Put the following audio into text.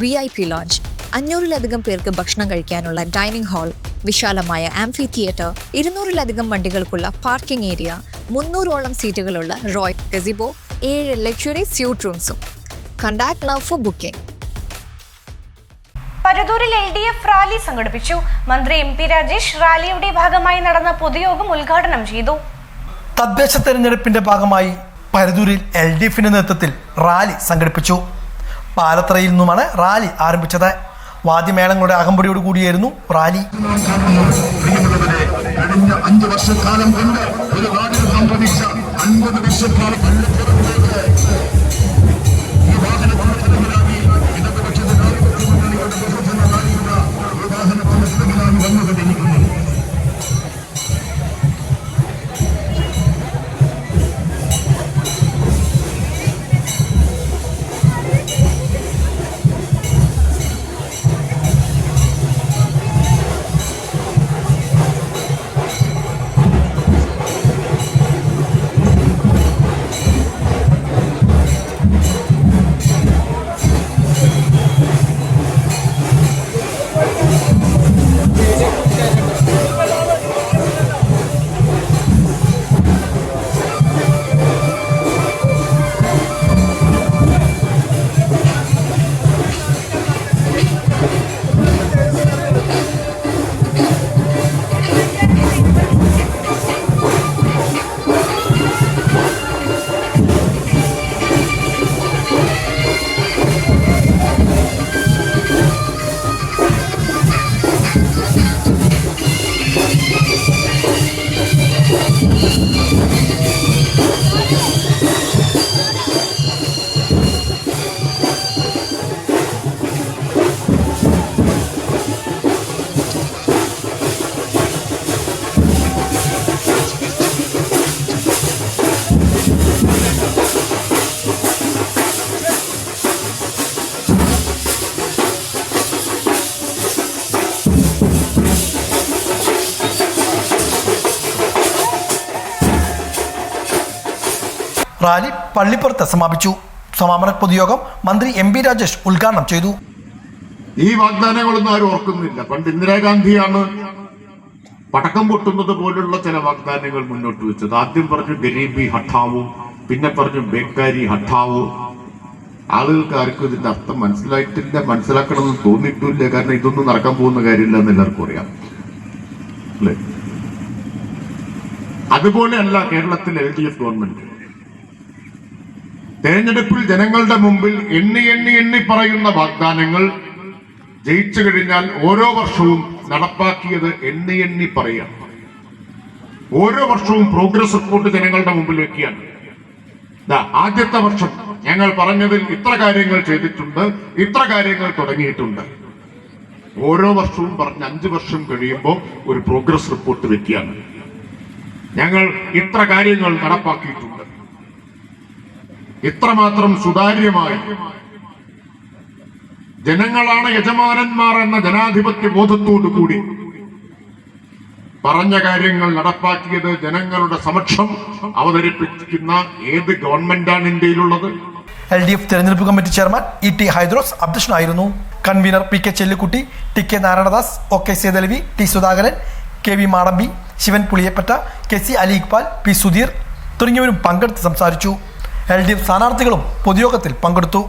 VIP launch, 500-ലധികം പേർക്ക് ഭക്ഷണം കഴിക്കാനുള്ള ഡൈനിങ് ഹാൾ, വിശാലമായ ആംഫി തിയേറ്റർ, 200-ലധികം വണ്ടികൾക്കുള്ള പാർക്കിംഗ് ഏരിയ, 300-ഓളം സീറ്റുകളുള്ള റോയൽ ഗസിബോ, 7 ലക്ഷറി സ്യൂട്ട് റൂംസും. Contact now for booking. പരതൂരിൽ LDF റാലി സംഘടിപ്പിച്ചു. മന്ത്രി MP രാജേഷ് റാലിയുടെ ഭാഗമായി നടന്ന പൊതുയോഗം ഉദ്ഘാടനം ചെയ്തു. തദ്ദേശ തെരഞ്ഞെടുപ്പിന്റെ ഭാഗമായി പരതൂരിൽ LDFിന്റെ നേതൃത്വത്തിൽ റാലി സംഘടിപ്പിച്ചു. പാലത്തറയിൽ നിന്നുമാണ് റാലി ആരംഭിച്ചത്. വാദ്യമേളങ്ങളുടെ അകമ്പടിയോട് കൂടിയായിരുന്നു റാലി. കഴിഞ്ഞ 5 വർഷക്കാലം കൊണ്ട് ഒരു നാടിന് സംഭവിച്ച 50 വർഷക്കാലം റാലി പള്ളിപ്പുറത്ത് സമാപിച്ചു. സമാപന പൊതുയോഗം മന്ത്രി MP രാജേഷ് ഉദ്ഘാടനം ചെയ്തു. ഈ വാഗ്ദാനങ്ങളൊന്നും ആരും ഓർക്കുന്നില്ല. പണ്ട് ഇന്ദിരാഗാന്ധിയാണ് പടക്കം പൊട്ടുന്നത് പോലുള്ള ചില വാഗ്ദാനങ്ങൾ മുന്നോട്ട് വെച്ചത്. ആദ്യം പറഞ്ഞു ഗരീബി ഹഠാവോ, പിന്നെ പറഞ്ഞു ബേക്കാരി ഹഠാവോ. ആളുകൾക്ക് ആർക്കും ഇതിന്റെ അർത്ഥം മനസ്സിലാക്കണമെന്ന് തോന്നിയിട്ടില്ല. കാരണം ഇതൊന്നും നടക്കാൻ പോകുന്ന കാര്യമില്ല എന്ന് എല്ലാവർക്കും അറിയാം, അല്ലേ? അതുപോലെയല്ല കേരളത്തിലെ LDF ഗവൺമെന്റ്. തെരഞ്ഞെടുപ്പിൽ ജനങ്ങളുടെ മുമ്പിൽ എണ്ണി പറയുന്ന വാഗ്ദാനങ്ങൾ ജയിച്ചു കഴിഞ്ഞാൽ ഓരോ വർഷവും നടപ്പാക്കിയത് എണ്ണി പറയുക. ഓരോ വർഷവും പ്രോഗ്രസ് റിപ്പോർട്ട് ജനങ്ങളുടെ മുമ്പിൽ വെക്കുകയാണ്. ആദ്യത്തെ വർഷം ഞങ്ങൾ പറഞ്ഞതിൽ ഇത്ര കാര്യങ്ങൾ ചെയ്തിട്ടുണ്ട്, ഇത്ര കാര്യങ്ങൾ തുടങ്ങിയിട്ടുണ്ട്. ഓരോ വർഷവും പറഞ്ഞ് 5 വർഷം കഴിയുമ്പോൾ ഒരു പ്രോഗ്രസ് റിപ്പോർട്ട് വെക്കുകയാണ്. ഞങ്ങൾ ഇത്ര കാര്യങ്ങൾ നടപ്പാക്കിയിട്ടുണ്ട്, ഇത്രമാത്രം സുതാര്യമായി ജനങ്ങളാണ് യജമാനന്മാർ എന്ന ജനാധിപത്യ ബോധത്തോടു കൂടി പറഞ്ഞ കാര്യങ്ങൾ നടപ്പാക്കിയത് ജനങ്ങളുടെ സമക്ഷം അവതരിപ്പിക്കുന്ന ഏത് ഗവൺമെന്റാണ് ഇന്ത്യയിലുള്ളത്? LDF തെരഞ്ഞെടുപ്പ് കമ്മിറ്റി ചെയർമാൻ ET ഹൈദ്രോസ് അധ്യക്ഷനായിരുന്നു. Convener PK Chellikutty, TK Narayanadas, OK Sethalavi, T Sudhakaran, KV Madambi, Sivan Puliyappatta, KC Ali Iqbal, P Sudheer തുടങ്ങിയവരും പങ്കെടുത്ത് സംസാരിച്ചു. LDF സ്ഥാനാർത്ഥികളും പൊതുയോഗത്തിൽ പങ്കെടുത്തു.